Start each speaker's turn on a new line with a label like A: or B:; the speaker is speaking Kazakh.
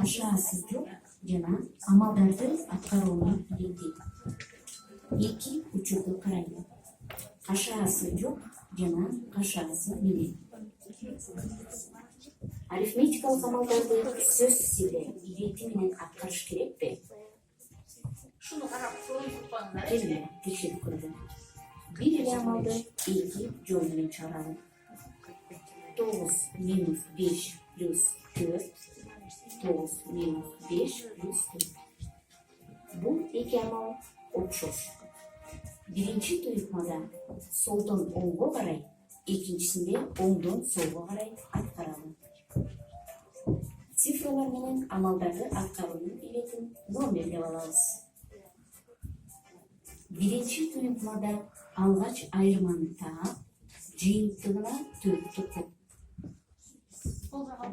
A: Aşağısı yok jana amaldарды аткарууну билди. 2 учурду карайды. Кашаасы жок жана кашаасы менен. Арифметикалык амалдарды сөз силе ирети менен аткарыш керекпи?
B: Şunu karab soyup
A: Келме текшерип көргөн. Бир эле амалды 2 жол менен чыгаралы. 9 минус 5 плюс 4. 9 minus 5 plus 4. Bu iki amal okşoş. Birinci tuyulmada soldan oңго карай, ikincisinde oңдон солго карай аткаралы. Цифралар менен амалдарды аткаруунун илетин номерлеп алабыз. Birinci tuyulмада алгач айырманы таап, жыйынтыгына 4 топ.